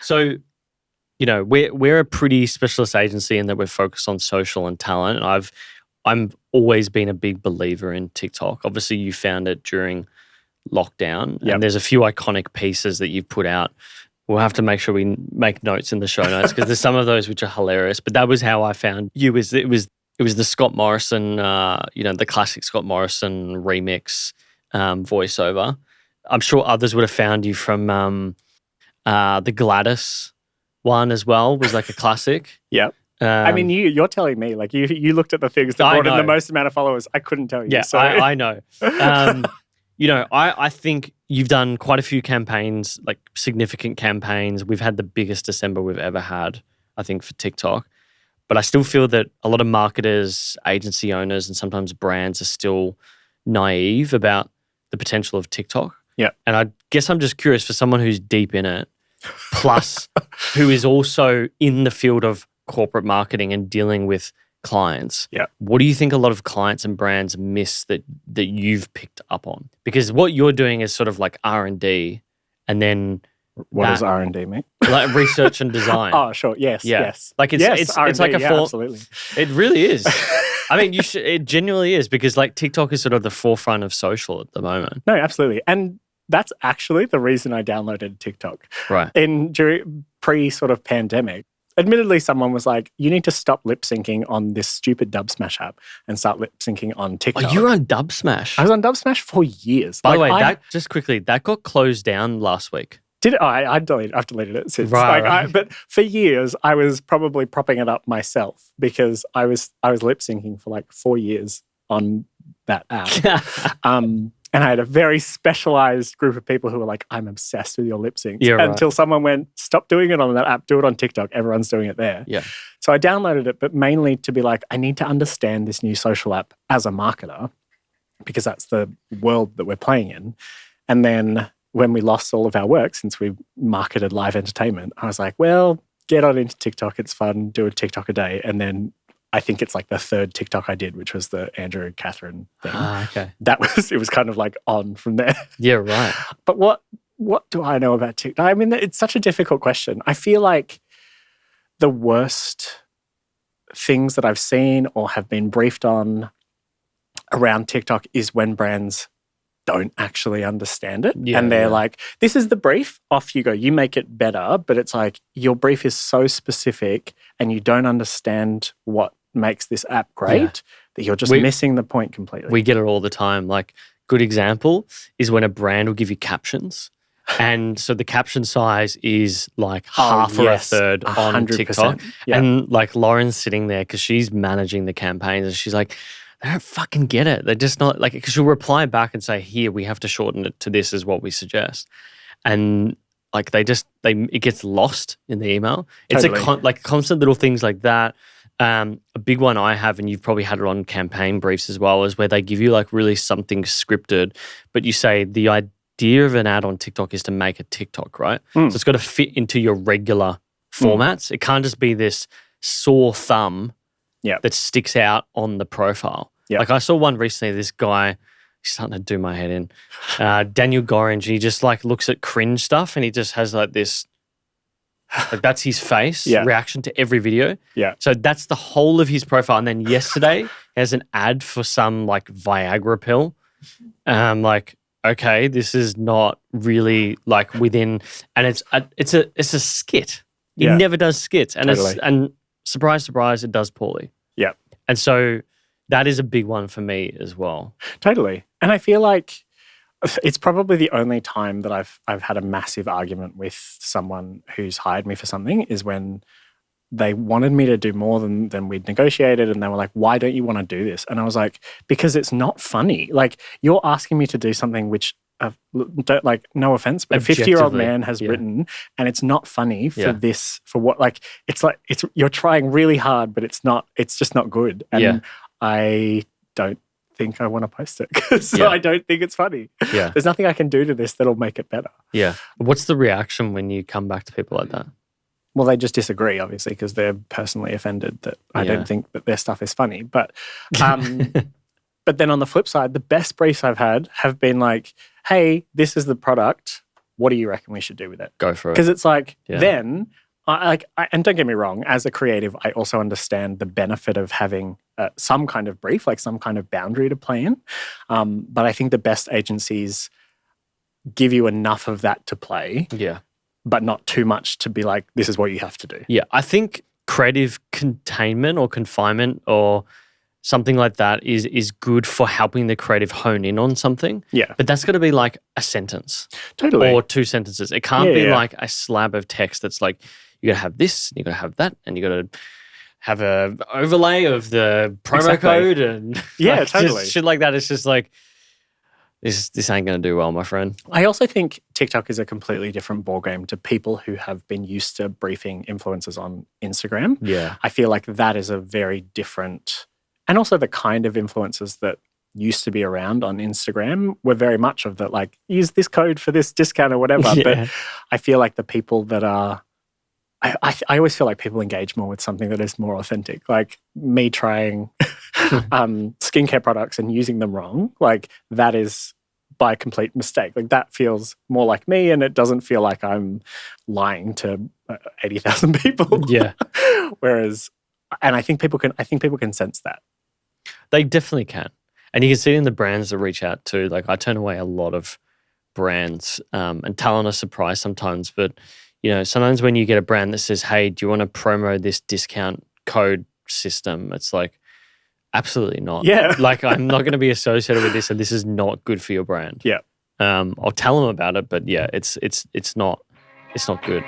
So, we're a pretty specialist agency in that we're focused on social and talent. And I'm always been a big believer in TikTok. Obviously, you found it during lockdown, and there's a few iconic pieces that you've put out. We'll have to make sure we make notes in the show notes because there's some of those which are hilarious. But that was how I found you. It was the Scott Morrison, the classic Scott Morrison remix voiceover. I'm sure others would have found you from the Gladys one as well. Was like a classic. Yep. I mean, you're telling me, like you looked at the things that brought in the most amount of followers. I couldn't tell you. Yeah, so. I know. I think you've done quite a few campaigns, like significant campaigns. We've had the biggest December we've ever had, I think, for TikTok. But I still feel that a lot of marketers, agency owners, and sometimes brands are still naive about the potential of TikTok. Yeah. And I guess I'm just curious for someone who's deep in it, plus who is also in the field of corporate marketing and dealing with clients. Yeah. What do you think a lot of clients and brands miss that you've picked up on? Because what you're doing is sort of like R&D, and then what does R&D mean? Like research and design. Oh, sure. Yes. Yeah. Yes. Like it's like a absolutely. It really is. I mean, it genuinely is, because like TikTok is sort of the forefront of social at the moment. No, absolutely. And that's actually the reason I downloaded TikTok. Right. During pre sort of pandemic. Admittedly, someone was like, you need to stop lip syncing on this stupid Dub Smash app and start lip syncing on TikTok. Oh, you were on Dub Smash? I was on Dub Smash for years. By the way, that got closed down last week. Did it? I've deleted it since. Right. But for years, I was probably propping it up myself because I was lip syncing for like 4 years on that app. And I had a very specialized group of people who were like, I'm obsessed with your lip syncs. Yeah, right. Until someone went, stop doing it on that app, do it on TikTok. Everyone's doing it there. Yeah. So I downloaded it, but mainly to be like, I need to understand this new social app as a marketer because that's the world that we're playing in. And then when we lost all of our work, since we marketed live entertainment, I was like, well, get on into TikTok. It's fun. Do a TikTok a day. And then I think it's like the third TikTok I did, which was the Andrew Catherine thing. Okay. It was kind of like on from there. Yeah, right. But what do I know about TikTok? I mean, it's such a difficult question. I feel like the worst things that I've seen or have been briefed on around TikTok is when brands don't actually understand it. Yeah, and they're like, this is the brief, off you go. You make it better. But it's like your brief is so specific and you don't understand what makes this app great that you're just missing the point completely. We get it all the time. Like, good example is when a brand will give you captions. And so the caption size is like half or a third on 100%. TikTok. Yeah. And like Lauren's sitting there because she's managing the campaigns and she's like, they don't fucking get it. They're just not like, because she'll reply back and say, here, we have to shorten it to this is what we suggest. And like it gets lost in the email. Totally. It's like constant little things like that. A big one I have, and you've probably had it on campaign briefs as well, is where they give you like really something scripted, but you say the idea of an ad on TikTok is to make a TikTok, right? So it's got to fit into your regular formats. It can't just be this sore thumb that sticks out on the profile. Yep. Like I saw one recently, this guy, he's starting to do my head in, Daniel Gorringe, he just like looks at cringe stuff and he just has like this, like that's his face reaction to every video. Yeah. So that's the whole of his profile. And then yesterday he has an ad for some like Viagra pill. Like, okay, this is not really like within, and it's a skit. He never does skits. And and surprise, surprise, it does poorly. Yeah. And so that is a big one for me as well. Totally. And I feel like it's probably the only time that I've had a massive argument with someone who's hired me for something is when they wanted me to do more than we'd negotiated, and they were like, why don't you want to do this? And I was like, because it's not funny. Like, you're asking me to do something which, like, no offense, but a 50-year-old man has written, and it's not funny for this, for what, like, it's you're trying really hard, but it's just not good. And I don't think I want to post it because I don't think it's funny. Yeah. There's nothing I can do to this that'll make it better. Yeah. What's the reaction when you come back to people like that? Well, they just disagree, obviously, because they're personally offended that I don't think that their stuff is funny. But but then on the flip side, the best briefs I've had have been like, hey, this is the product. what do you reckon we should do with it? Go for it. Because it's like, Yeah. then, and don't get me wrong, as a creative, I also understand the benefit of having some kind of brief, like some kind of boundary to play in. But I think the best agencies give you enough of that to play, Yeah. but not too much to be like, this is what you have to do. Yeah. I think creative containment or confinement or something like that is good for helping the creative hone in on something. Yeah, But that's got to be like a sentence totally. or 2 sentences. It can't Yeah, be yeah. like a slab of text that's like, you got to have this, you got to have that, and you got to have a overlay of the promo Exactly. code and Yeah, like, totally. just shit like that. It's just like, this ain't going to do well, my friend. I also think TikTok is a completely different ballgame to people who have been used to briefing influencers on Instagram. Yeah. I feel like that is a very different, and also the kind of influencers that used to be around on Instagram were very much of that, like, use this code for this discount or whatever. Yeah. But I feel like the people that are, I always feel like people engage more with something that is more authentic. Like me trying skincare products and using them wrong, like that is by complete mistake. Like that feels more like me, and it doesn't feel like I'm lying to 80,000 people. Yeah. Whereas, and I think people can sense that. They definitely can. And you can see it in the brands that reach out too. Like I turn away a lot of brands and talent are surprised sometimes. But, you know, sometimes when you get a brand that says, hey, do you want to promo this discount code system? It's like, absolutely not. Yeah. Like I'm not going to be associated with this and this is not good for your brand. Yeah. I'll tell them about it, but yeah, it's not good.